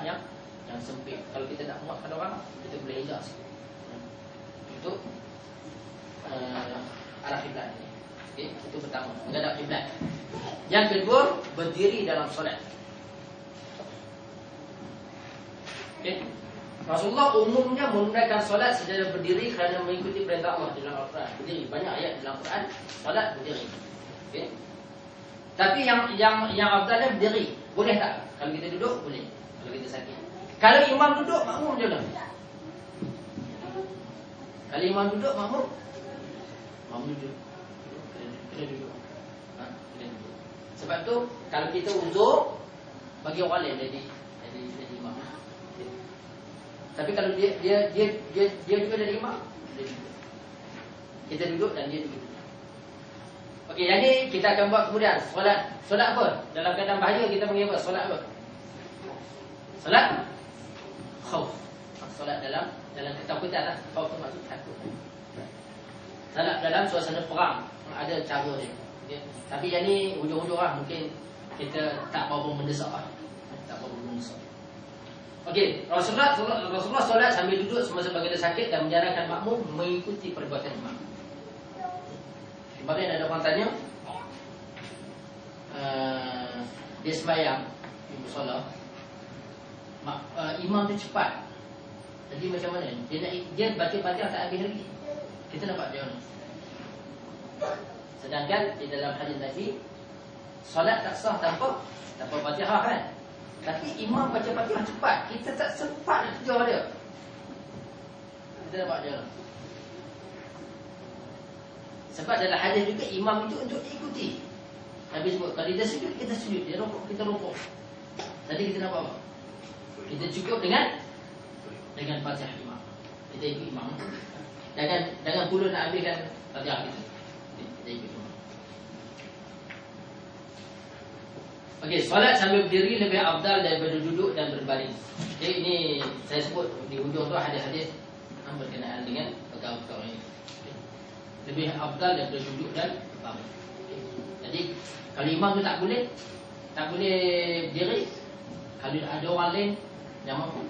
yang sempit. Kalau kita nak muatkan orang, kita boleh hijau sikit. Untuk arah kiblat ini. Okay, itu pertama, menghadap kiblat. Yang kedua, berdiri dalam solat. Okay. Rasulullah umumnya menunaikan solat secara berdiri kerana mengikuti perintah Allah dalam Al-Quran. Berdiri, banyak ayat dalam Al-Quran solat berdiri. Okay. Tapi yang afdalnya berdiri. Boleh tak? Kalau kita duduk, boleh. Kalau kita sakit. Kalau imam duduk, makmum je lah. Kalau imam duduk, makmum duduk. Kena duduk. Kena duduk. Sebab tu kalau kita uzur, bagi orang lain jadi imam. Tapi kalau dia juga jadi imam, dia duduk. Kita duduk dan dia duduk. Okey, jadi kita akan buat kemudian solat apa? Dalam keadaan bahaya kita panggil apa? Solat apa? Solat khauf. Solat dalam ketakutan lah. Khauf tu maksud takut. Solat dalam suasana perang, ada cara dia. Okay. Tapi yang ni hujung-hujung lah, mungkin kita tak berapa mendesak lah. Tak berapa mendesak. Okey, Rasulullah solat sambil duduk semasa baginda sakit dan menjalankan makmum mengikuti perbuatan imam. Kemarin ada orang tanya, dia sembahyang di musalla, imam tu cepat. Jadi macam mana? Dia baca Fatihah tak habis lagi. Kita nak buat dia mana? Sedangkan di dalam hadis tadi, solat tak sah tanpa Fatihah kan? Tapi imam baca Fatihah cepat, kita tak sempat nak kejar dia. Kita nak buat dia mana? Sebab dalam hadis juga imam itu untuk diikuti. Nabi sebut kalau dia sujud, kita sujud. Dia rukuk, kita rukuk. Jadi kita nak buat apa? Kita cukup dengan Fatihah imam. Kita ikut imam. Jangan pula nak ambilkan Fatihah kita. Kita ikut imam. Okey, solat sambil berdiri lebih afdal daripada duduk dan berbaring. Okey, ini saya sebut di hujung tu hadis-hadis berkenaan dengan perkara-perkara ini. Lebih afdal daripada duduk dan berbaring. Okay. Jadi kalau imam tu tak boleh berdiri, kalau ada orang lain yang mampu,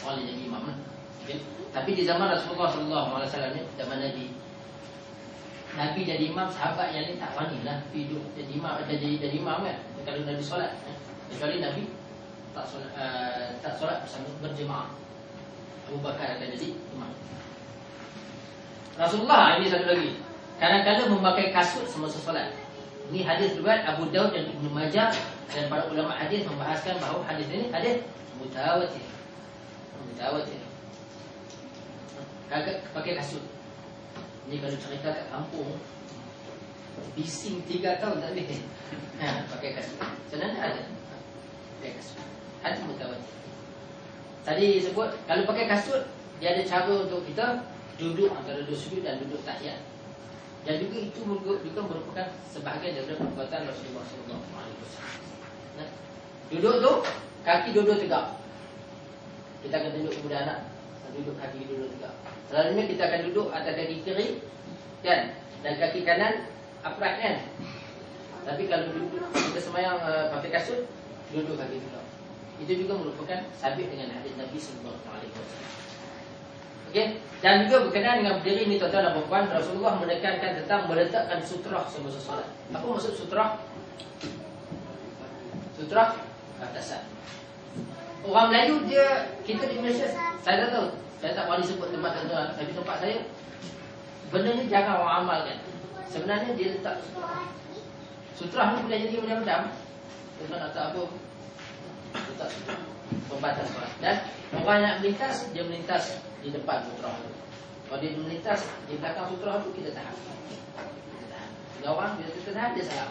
orang lain jadi imam lah. Okay. Tapi di zaman Rasulullah SAW ni, zaman Nabi jadi imam, sahabat yang lain tak wani lah duduk jadi imam kan. Kalau Nabi solat, kecuali Nabi tak solat bersama berjemaah, Abu Bakar akan jadi imam. Rasulullah ini satu lagi, kadang-kadang memakai kasut semasa solat. Ini hadis riwayat Abu Daud dan Ibnu Majah, dan para ulama hadis membahaskan bahawa hadis ini hadis mutawatir. Kagak pakai kasut. Ini kalau cerita kat kampung, bising 3 tahun tak boleh. Pakai kasut. Sebenarnya ada. Pakai kasut. Hadis mutawatir. Tadi sebut kalau pakai kasut, dia ada cara untuk kita duduk antara duduk sujud dan duduk tahiyat. Dan juga itu juga merupakan sebahagian daripada perbuatan Rasulullah SAW. Duduk tu, kaki duduk tegak. Kita akan tunjuk kepada anak, duduk kaki duduk tegak. Selalunya kita akan duduk atas kaki kiri kan, dan kaki kanan upright kan. Tapi kalau duduk kita sembahyang pakai kasut, duduk kaki tegak. Itu juga merupakan sabit dengan hadis Nabi SAW. Okey, dan juga berkenaan dengan berdiri ni tuan-tuan dan puan-puan, Rasulullah menekankan tentang meletakkan sutrah semasa solat. Apa maksud sutrah? Sutrah batasan. Orang Melayu kita di Malaysia, saya tak tahu, saya tak boleh sebut tempat tuan-tuan, tapi tempat saya benda ni jarang orang amalkan. Sebenarnya dia letak sutrah. Sutrah ni boleh jadi macam-macam. Tuan-tuan nak tahu apa? Letak sutrah pembatas solat. Dan orang yang melintas, dia melintas di depan sutrah itu. Kalau dia melintas di belakang sutrah itu, kita tahan. Tiga orang, bila kita tahan, dia salah.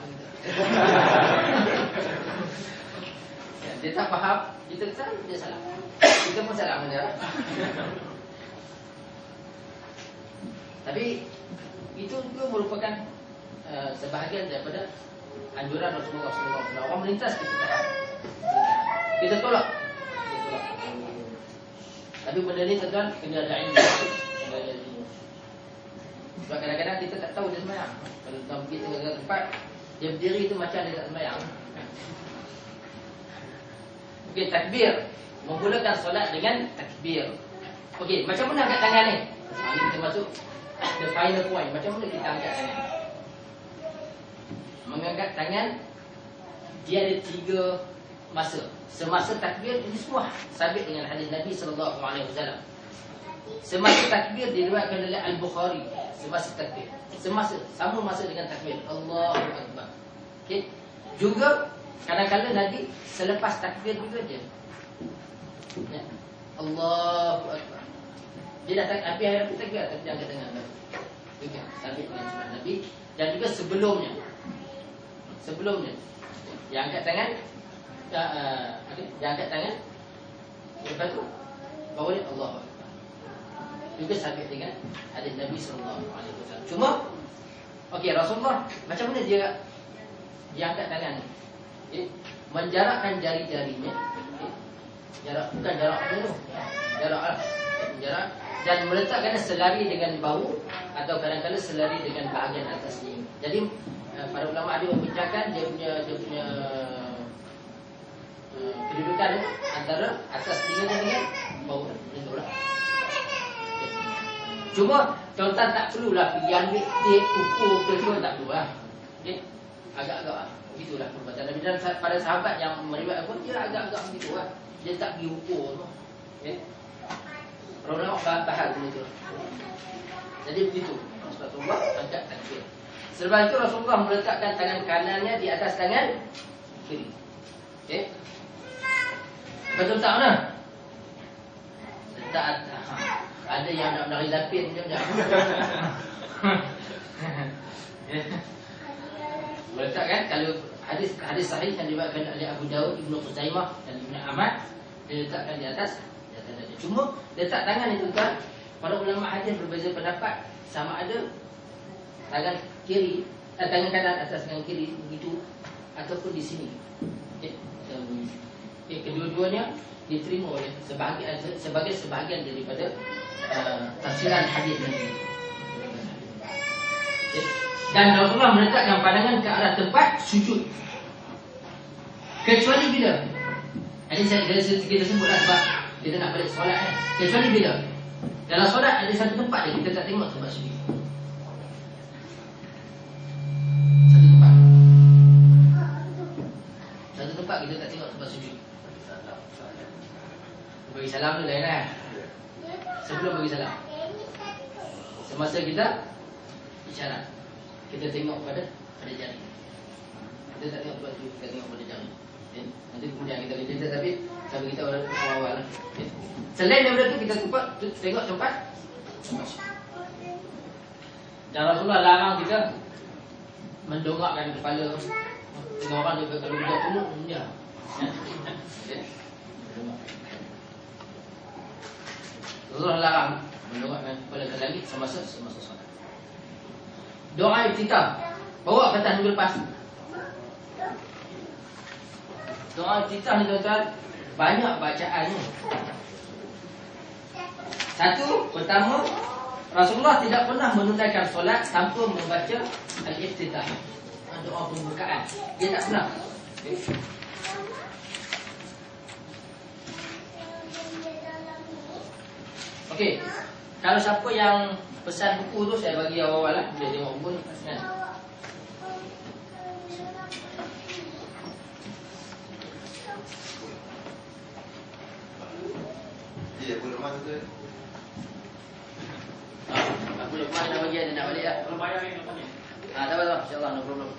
Dia tak faham, kita tahan, dia salah. Kita pun salah menyerah. Tapi itu juga merupakan sebahagian daripada anjuran Rasulullah SAW. Orang melintas, kita tahan. Kita tolak. Tapi benda ni tuan-tuan kena ada ilmu. Sebab kadang-kadang kita tak tahu dia sembahyang. Kalau tuan pergi tengah tempat, dia berdiri tu macam dia tak sembahyang. Okey, takbir. memulakan solat dengan takbir. Okey, macam mana angkat tangan ni? Ini kita masuk the final point. Macam mana kita angkat tangan? Mengangkat tangan dia ada 3 masa. Semasa takbir ini semua sabit dengan hadis Nabi sallallahu alaihi wasallam. Semasa takbir diriwayatkan oleh Al-Bukhari. Semasa takbir, sama masa dengan takbir Allahu Akbar. Okey. Juga kadang-kadang Nabi selepas takbir juga dia. Ya. Allahu Akbar. Dia dah habis takbir tapi dia angkat tangan. Juga sabit dengan sunnah Nabi dan juga sebelumnya. Dia angkat tangan. Dia angkat tangan. Lepas tu bawa dia Allahu Akbar. Juga sabit dengan hadis Nabi sallallahu alaihi wasallam. Cuma okey, Rasulullah macam mana dia angkat tangan ni? Okay. Menjarakkan jari-jarinya. Okay. Bukan jarak penuh. Jarak dan meletakkannya selari dengan bahu atau kadang-kadang selari dengan bahagian atas ni. Jadi para ulama ada membincangkan dia punya kedudukan antara atas telinga dengan bahu ni. Cuma tuan-tuan tak perlulah pergi ambil tip, ukur ke semua, tak perlu lah. Okay. Agak-agak lah. Begitulah perbuatan Nabi. Dan pada sahabat yang meriwayatkan pun dia agak-agak begitu lah. Dia tak pergi ukur tu. Okay. Orang bahas begitu. Jadi begitu Rasulullah angkat takbir. Selepas itu Rasulullah meletakkan tangan kanannya di atas tangan kiri. Okay. Betul tak mana? Letak ada yang nak nari lapin macam macam. Meletakkan kalau hadis sahih yang diriwayatkan oleh Abu Daud, Ibnu Khuzaimah dan Ibnu Ahmad, dia letakkan di atas. Cuma letak tangan itu kan, para ulama hadis berbeza pendapat sama ada tangan kiri, tangan kanan atas tangan kiri begitu ataupun di sini. Kedua-duanya diterima oleh sebagai sebahagian daripada tafsiran hadis ini. Dan Rasulullah meletakkan pandangan ke arah tempat sujud. Kecuali bila? Ini kita sebutlah sebab kita nak balik solat kan. Kecuali bila? Dalam solat ada satu tempat yang kita tak tengok tempat sujud. Satu tempat kita tak tengok tempat sujud. Bagi salam dulu lah. Sebelum bagi salam, semasa kita isyarat, kita tengok pada jari. Kita tak tengok pada sujud, kita tengok pada jari. Okay. Nanti kemudian kita cerita tapi kita awal-awal. Okay. Selain daripada itu kita tengok tempat. Dan Rasulullah larang kita mendongakkan kepala. Tengok orang dia kalau dia penuh dia. Okay. Rasulullah larang mendongakkan kepala ke langit semasa solat. Doa iftitah, bawa ke atas minggu lepas. Doa iftitah ni tuan-tuan banyak bacaannya. Satu, pertama, Rasulullah tidak pernah menunaikan solat tanpa membaca al-iftitah, doa pembukaan. Dia tak pernah. Okay. Okey, kalau siapa yang pesan buku tu saya bagi awal-awal lah. Boleh tengok buku ni kan. Dia pun rumah tu. Aku lepas nak bagi ada nak balik lah. Kalau bayar ni apa ni? Tak apa-apa, insya-Allah no problem.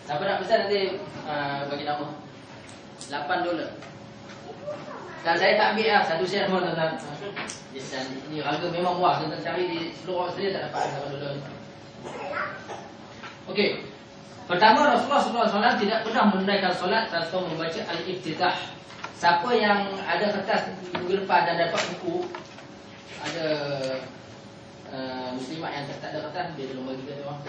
Siapa nak pesan nanti bagi nama. $8. Dan saya tak ambil lah, satu sen pun tuan-tuan. Ini harga memang murah, tuan-tuan cari di seluruh Australia tak dapat $8 ni. Okey. Pertama, Rasulullah SAW tidak pernah menunaikan solat tanpa membaca al-iftitah. Siapa yang ada kertas minggu lepas dan dapat buku, ada muslimat yang tak ada kertas, dia tolong bagi kat dia orang.